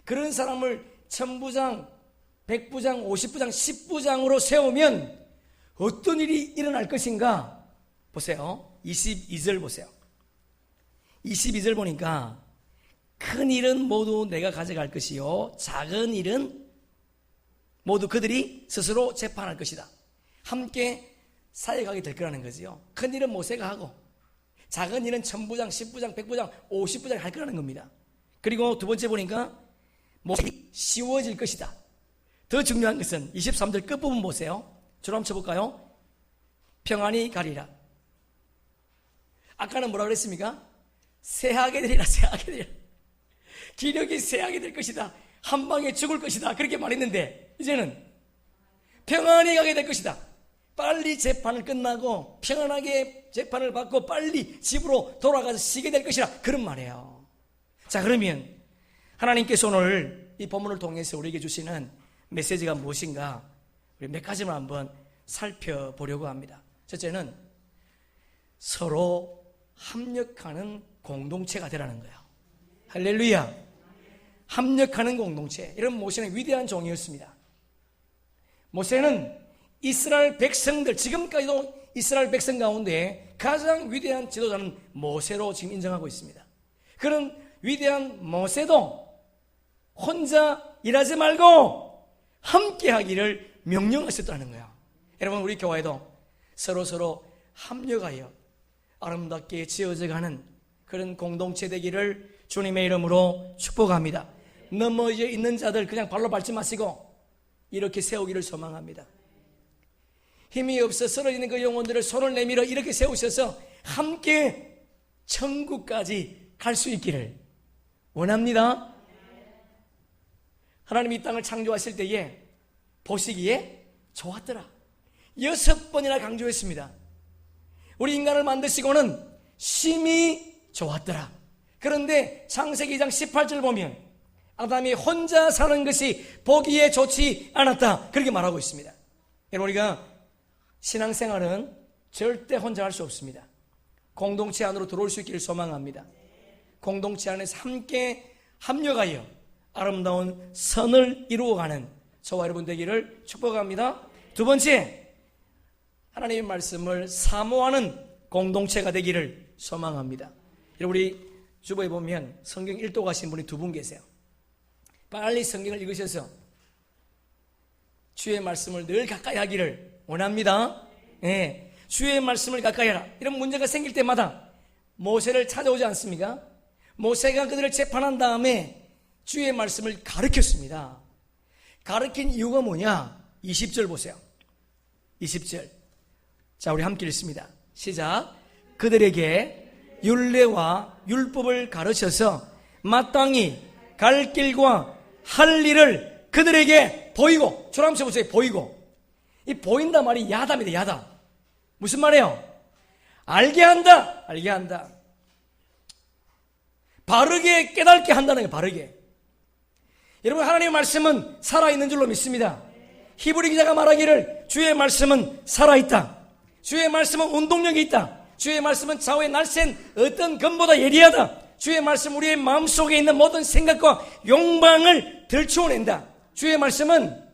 그런 사람을 천부장, 백부장, 50부장, 10부장으로 세우면 어떤 일이 일어날 것인가? 보세요. 22절 보세요. 22절 보니까 큰 일은 모두 내가 가져갈 것이요 작은 일은 모두 그들이 스스로 재판할 것이다. 함께 사역하게 될 거라는 거지요. 큰 일은 모세가 하고 작은 일은 천부장, 10부장, 100부장, 50부장이 할 거라는 겁니다. 그리고 두 번째 보니까 모색이 쉬워질 것이다. 더 중요한 것은 23절 끝부분 보세요. 줄 한번 쳐볼까요? 평안히 가리라. 아까는 뭐라고 그랬습니까? 쇠하게 되리라. 쇠하게 되리라. 기력이 쇠하게 될 것이다. 한 방에 죽을 것이다. 그렇게 말했는데 이제는 평안히 가게 될 것이다. 빨리 재판을 끝나고 평안하게 재판을 받고 빨리 집으로 돌아가서 쉬게 될 것이라, 그런 말이에요. 자, 그러면 하나님께서 오늘 이 본문을 통해서 우리에게 주시는 메시지가 무엇인가, 우리 몇 가지만 한번 살펴보려고 합니다. 첫째는 서로 합력하는 공동체가 되라는 거예요. 할렐루야. 합력하는 공동체. 이런 모세는 위대한 종이었습니다. 모세는 이스라엘 백성들, 지금까지도 이스라엘 백성 가운데 가장 위대한 지도자는 모세로 지금 인정하고 있습니다. 그런 위대한 모세도 혼자 일하지 말고 함께 하기를 명령하셨다는 거야. 여러분, 우리 교회도 서로 합력하여 아름답게 지어져가는 그런 공동체 되기를 주님의 이름으로 축복합니다. 넘어져 있는 자들 그냥 발로 밟지 마시고 이렇게 세우기를 소망합니다. 힘이 없어 쓰러지는 그 영혼들을 손을 내밀어 이렇게 세우셔서 함께 천국까지 갈 수 있기를 원합니다. 하나님이 이 땅을 창조하실 때에 보시기에 좋았더라. 6번이나 강조했습니다. 우리 인간을 만드시고는 심히 좋았더라. 그런데 창세기 2장 18절 보면 아담이 혼자 사는 것이 보기에 좋지 않았다, 그렇게 말하고 있습니다. 여러분, 우리가 신앙생활은 절대 혼자 할 수 없습니다. 공동체 안으로 들어올 수 있기를 소망합니다. 공동체 안에서 함께 합력하여 아름다운 선을 이루어가는 저와 여러분 되기를 축복합니다. 두 번째, 하나님의 말씀을 사모하는 공동체가 되기를 소망합니다. 여러분, 우리 주보에 보면 성경 1도 가신 분이 두 분 계세요. 빨리 성경을 읽으셔서 주의 말씀을 늘 가까이 하기를 원합니다. 네, 주의 말씀을 가까이 하라. 이런 문제가 생길 때마다 모세를 찾아오지 않습니까? 모세가 그들을 재판한 다음에 주의 말씀을 가르쳤습니다. 가르친 이유가 뭐냐? 20절 보세요. 20절. 자, 우리 함께 읽습니다. 시작. 그들에게 율례와 율법을 가르쳐서 마땅히 갈 길과 할 일을 그들에게 보이고, 줄 한번 쳐보세요. 보이고. 이 보인다 말이 야답니다. 야답. 무슨 말이에요? 알게 한다. 알게 한다. 바르게 깨닫게 한다는 거예요. 바르게. 여러분, 하나님의 말씀은 살아있는 줄로 믿습니다. 히브리 기자가 말하기를 주의 말씀은 살아있다. 주의 말씀은 운동력이 있다. 주의 말씀은 좌우에 날쌘 어떤 검보다 예리하다. 주의 말씀 우리의 마음속에 있는 모든 생각과 욕망을 들추어낸다. 주의 말씀은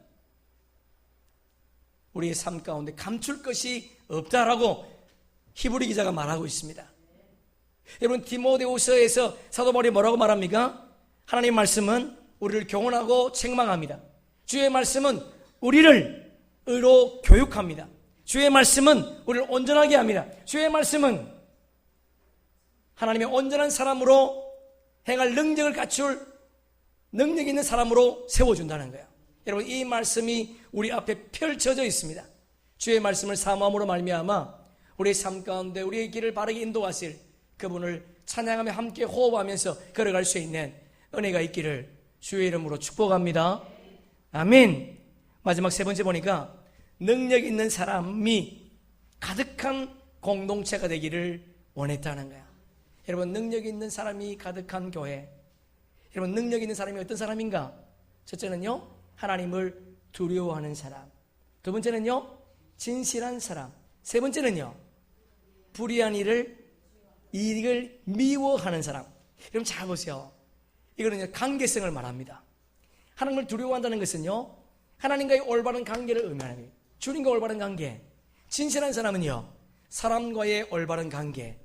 우리의 삶 가운데 감출 것이 없다라고 히브리 기자가 말하고 있습니다. 여러분, 디모데후서에서 사도 바울이 뭐라고 말합니까? 하나님의 말씀은 우리를 교훈하고 책망합니다. 주의 말씀은 우리를 의로 교육합니다. 주의 말씀은 우리를 온전하게 합니다. 주의 말씀은 하나님의 온전한 사람으로 행할 능력을 갖출 능력 있는 사람으로 세워준다는 거예요. 여러분, 이 말씀이 우리 앞에 펼쳐져 있습니다. 주의 말씀을 사모함으로 말미암아 우리의 삶 가운데 우리의 길을 바르게 인도하실 그분을 찬양하며 함께 호흡하면서 걸어갈 수 있는 은혜가 있기를 주의 이름으로 축복합니다. 아멘. 마지막 세 번째 보니까 능력 있는 사람이 가득한 공동체가 되기를 원했다는 거야. 여러분, 능력 있는 사람이 가득한 교회. 여러분, 능력 있는 사람이 어떤 사람인가? 첫째는요, 하나님을 두려워하는 사람. 두 번째는요, 진실한 사람. 세 번째는요, 불의한 이익을 미워하는 사람. 여러분 잘 보세요. 이거는 관계성을 말합니다. 하나님을 두려워한다는 것은요, 하나님과의 올바른 관계를 의미하는 거예요. 주님과 올바른 관계. 진실한 사람은요, 사람과의 올바른 관계.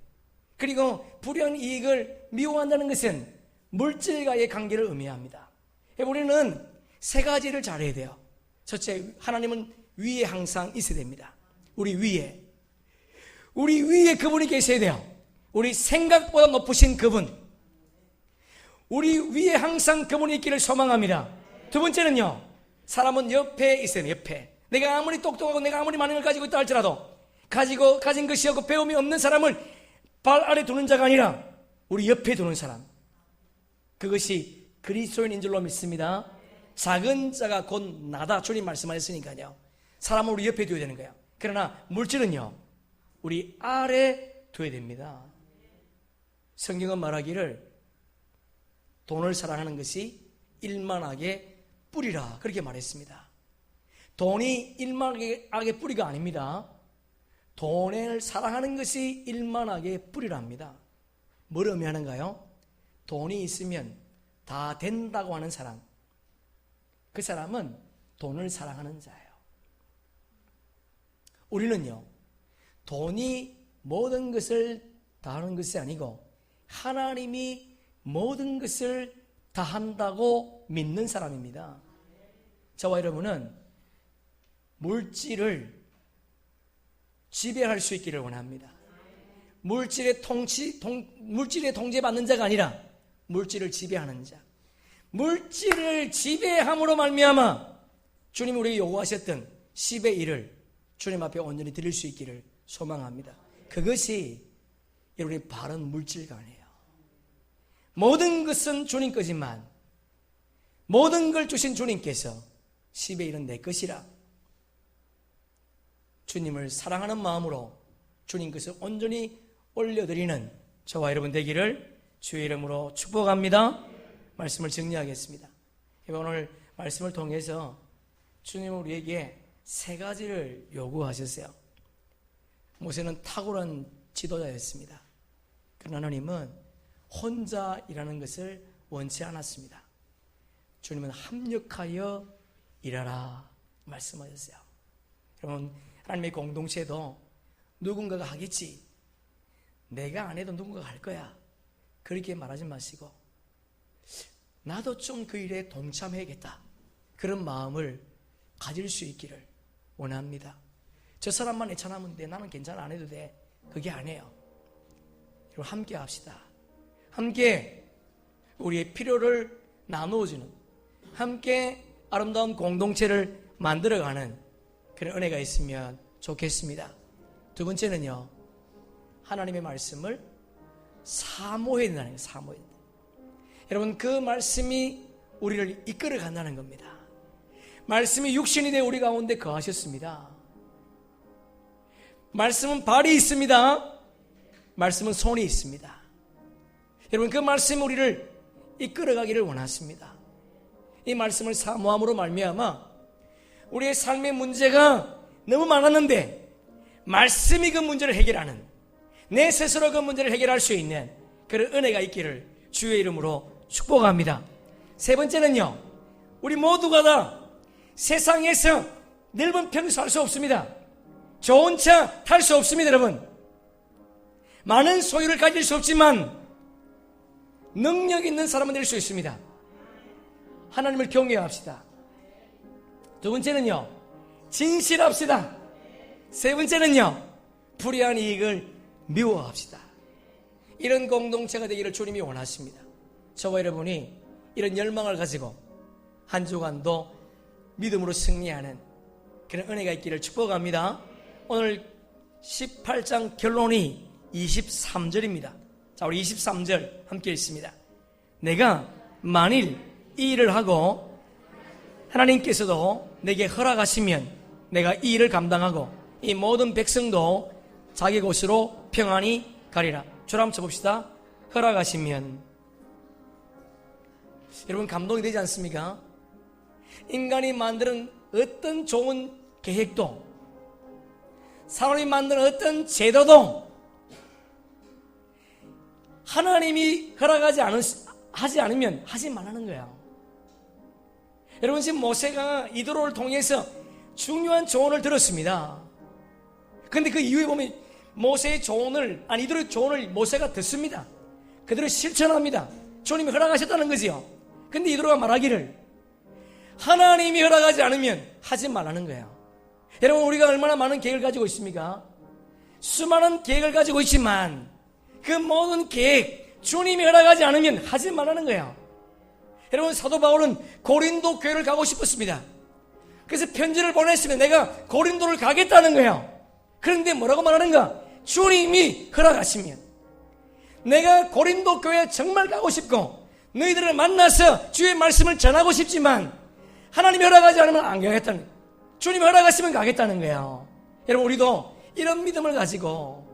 그리고 불의한 이익을 미워한다는 것은 물질과의 관계를 의미합니다. 우리는 세 가지를 잘해야 돼요. 첫째, 하나님은 위에 항상 있어야 됩니다. 우리 위에 그분이 계셔야 돼요. 우리 생각보다 높으신 그분. 우리 위에 항상 그분이 있기를 소망합니다. 두 번째는요, 사람은 옆에 있어야 돼요. 옆에. 내가 아무리 똑똑하고 내가 아무리 많은 걸 가지고 있다 할지라도 가진 것이 없고 배움이 없는 사람을 발 아래 두는 자가 아니라 우리 옆에 두는 사람. 그것이 그리스도인인 줄로 믿습니다. 작은 자가 곧 나다. 주님 말씀하셨으니까요. 사람은 우리 옆에 둬야 되는 거예요. 그러나 물질은요, 우리 아래 둬야 됩니다. 성경은 말하기를 돈을 사랑하는 것이 일만하게 뿌리라, 그렇게 말했습니다. 돈이 일만하게 뿌리가 아닙니다. 돈을 사랑하는 것이 일만하게 뿌리랍니다. 뭘 의미하는가요? 돈이 있으면 다 된다고 하는 사람, 그 사람은 돈을 사랑하는 자예요. 우리는요, 돈이 모든 것을 다 하는 것이 아니고 하나님이 모든 것을 다 한다고 믿는 사람입니다. 저와 여러분은 물질을 지배할 수 있기를 원합니다. 물질의 통제받는 자가 아니라 물질을 지배하는 자. 물질을 지배함으로 말미암아 주님이 우리에게 요구하셨던 10의 1을 주님 앞에 온전히 드릴 수 있기를 소망합니다. 그것이 여러분의 바른 물질관이에요. 모든 것은 주님 거지만 모든 걸 주신 주님께서 10의 1은 내 것이라, 주님을 사랑하는 마음으로 주님 것을 온전히 올려드리는 저와 여러분 되기를 주의 이름으로 축복합니다. 말씀을 정리하겠습니다. 오늘 말씀을 통해서 주님은 우리에게 세 가지를 요구하셨어요. 모세는 탁월한 지도자였습니다. 그러나 하나님은 혼자 일하는 것을 원치 않았습니다. 주님은 합력하여 일하라 말씀하셨어요. 여러분, 하나님의 공동체도 누군가가 하겠지, 내가 안 해도 누군가가 할 거야, 그렇게 말하지 마시고 나도 좀 그 일에 동참해야겠다, 그런 마음을 가질 수 있기를 원합니다. 저 사람만 애찬하면 돼, 나는 괜찮아, 안 해도 돼, 그게 아니에요. 여러분, 함께 합시다. 함께 우리의 필요를 나누어주는, 함께 아름다운 공동체를 만들어가는 그런 은혜가 있으면 좋겠습니다. 두 번째는요, 하나님의 말씀을 사모해야 된다는 거예요. 사모해야 된다. 여러분, 그 말씀이 우리를 이끌어 간다는 겁니다. 말씀이 육신이 되어 우리 가운데 거하셨습니다. 말씀은 발이 있습니다. 말씀은 손이 있습니다. 여러분, 그 말씀이 우리를 이끌어가기를 원하십니다. 이 말씀을 사모함으로 말미암아 우리의 삶의 문제가 너무 많았는데 말씀이 그 문제를 해결하는, 내 스스로 그 문제를 해결할 수 있는 그런 은혜가 있기를 주의 이름으로 축복합니다. 세 번째는요, 우리 모두가 다 세상에서 넓은 평수 할 수 없습니다. 좋은 차 탈 수 없습니다. 여러분, 많은 소유를 가질 수 없지만 능력 있는 사람은 될 수 있습니다. 하나님을 경외합시다. 두 번째는요, 진실합시다. 세 번째는요, 불의한 이익을 미워합시다. 이런 공동체가 되기를 주님이 원하십니다. 저와 여러분이 이런 열망을 가지고 한 주간도 믿음으로 승리하는 그런 은혜가 있기를 축복합니다. 오늘 18장 결론이 23절입니다. 자, 우리 23절 함께 읽습니다. 내가 만일 이 일을 하고 하나님께서도 내게 허락하시면 내가 이 일을 감당하고 이 모든 백성도 자기 곳으로 평안히 가리라. 줄 한번 쳐봅시다. 허락하시면. 여러분, 감동이 되지 않습니까? 인간이 만드는 어떤 좋은 계획도, 사람이 만드는 어떤 제도도 하나님이 하지 않으면 하지 말라는 거야. 여러분, 지금 모세가 이도로를 통해서 중요한 조언을 들었습니다. 그런데 그 이후에 보면 모세의 조언을, 이도로의 조언을 모세가 듣습니다. 그대로 실천합니다. 주님이 허락하셨다는 거지요. 근데 이도로가 말하기를 하나님이 허락하지 않으면 하지 말라는 거예요. 여러분, 우리가 얼마나 많은 계획을 가지고 있습니까? 수많은 계획을 가지고 있지만 그 모든 계획 주님이 허락하지 않으면 하지 말라는 거예요. 여러분, 사도 바울은 고린도 교회를 가고 싶었습니다. 그래서 편지를 보냈으면 내가 고린도를 가겠다는 거예요. 그런데 뭐라고 말하는가? 주님이 허락하시면. 내가 고린도 교회에 정말 가고 싶고 너희들을 만나서 주의 말씀을 전하고 싶지만 하나님이 허락하지 않으면 안 가겠다는 거예요. 주님이 허락하시면 가겠다는 거예요. 여러분, 우리도 이런 믿음을 가지고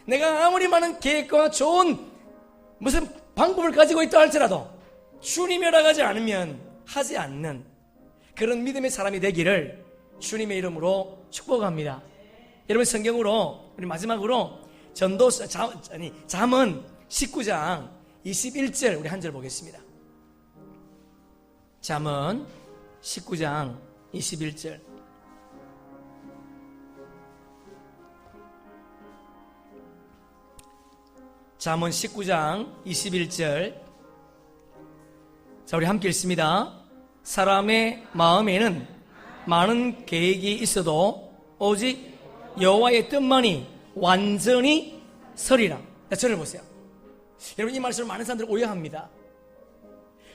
내가 아무리 많은 계획과 좋은 무슨 방법을 가지고 있다 할지라도 주님이 허락하지 않으면 하지 않는 그런 믿음의 사람이 되기를 주님의 이름으로 축복합니다. 여러분, 성경으로 우리 마지막으로 잠언 19장 21절 우리 한 절 보겠습니다. 잠언 19장 21절. 잠언 19장 21절. 자, 우리 함께 읽습니다. 사람의 마음에는 많은 계획이 있어도 오직 여호와의 뜻만이 완전히 서리라. 자, 저를 보세요. 여러분, 이 말씀을 많은 사람들이 오해합니다.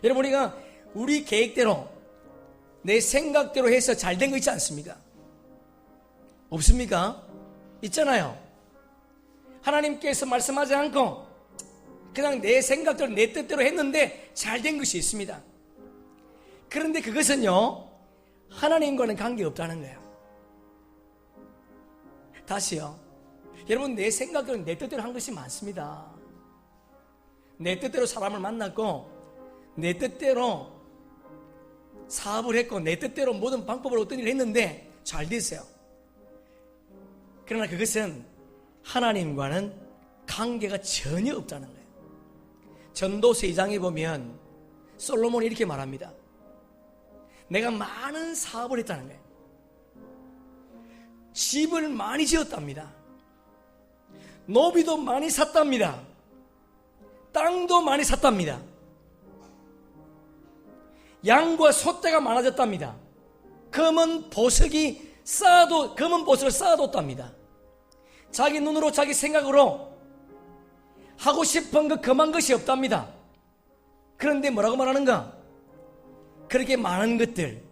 여러분, 우리가 우리 계획대로 내 생각대로 해서 잘 된 거 있지 않습니까? 없습니까? 있잖아요. 하나님께서 말씀하지 않고 그냥 내 생각대로 내 뜻대로 했는데 잘 된 것이 있습니다. 그런데 그것은요, 하나님과는 관계없다는 거예요. 다시요. 여러분, 내 생각대로 내 뜻대로 한 것이 많습니다. 내 뜻대로 사람을 만났고 내 뜻대로 사업을 했고 내 뜻대로 모든 방법으로 어떤 일을 했는데 잘 됐어요. 그러나 그것은 하나님과는 관계가 전혀 없다는 거예요. 전도서 2장에 보면 솔로몬이 이렇게 말합니다. 내가 많은 사업을 했다는 거예요. 집을 많이 지었답니다. 노비도 많이 샀답니다. 땅도 많이 샀답니다. 양과 소떼가 많아졌답니다. 검은 보석을 쌓아뒀답니다. 자기 눈으로 자기 생각으로 하고 싶은 그 금한 것이 없답니다. 그런데 뭐라고 말하는가? 그렇게 많은 것들,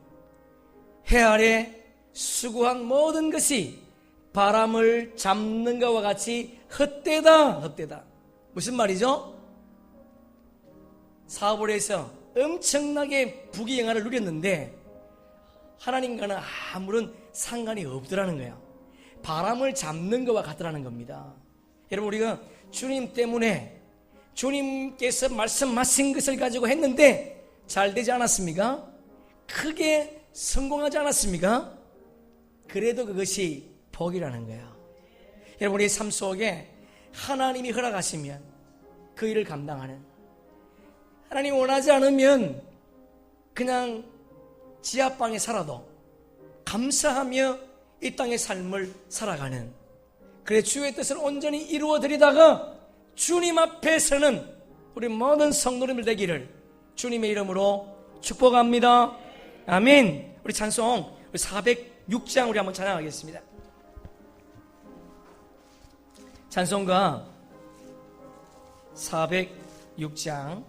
해 아래 수고한 모든 것이 바람을 잡는 것과 같이 헛되다. 무슨 말이죠? 사업을 해서 엄청나게 부귀영화를 누렸는데 하나님과는 아무런 상관이 없더라는 거예요. 바람을 잡는 것과 같더라는 겁니다. 여러분, 우리가 주님 때문에 주님께서 말씀하신 것을 가지고 했는데 잘 되지 않았습니까? 크게 성공하지 않았습니까? 그래도 그것이 복이라는 거예요. 여러분, 우리 삶 속에 하나님이 허락하시면 그 일을 감당하는, 하나님 원하지 않으면 그냥 지하방에 살아도 감사하며 이 땅의 삶을 살아가는, 그래 주의 뜻을 온전히 이루어드리다가 주님 앞에서는 우리 모든 성도님들 되기를 주님의 이름으로 축복합니다. 아멘. 우리 찬송 우리 406장 우리 한번 찬양하겠습니다. 찬송가 406장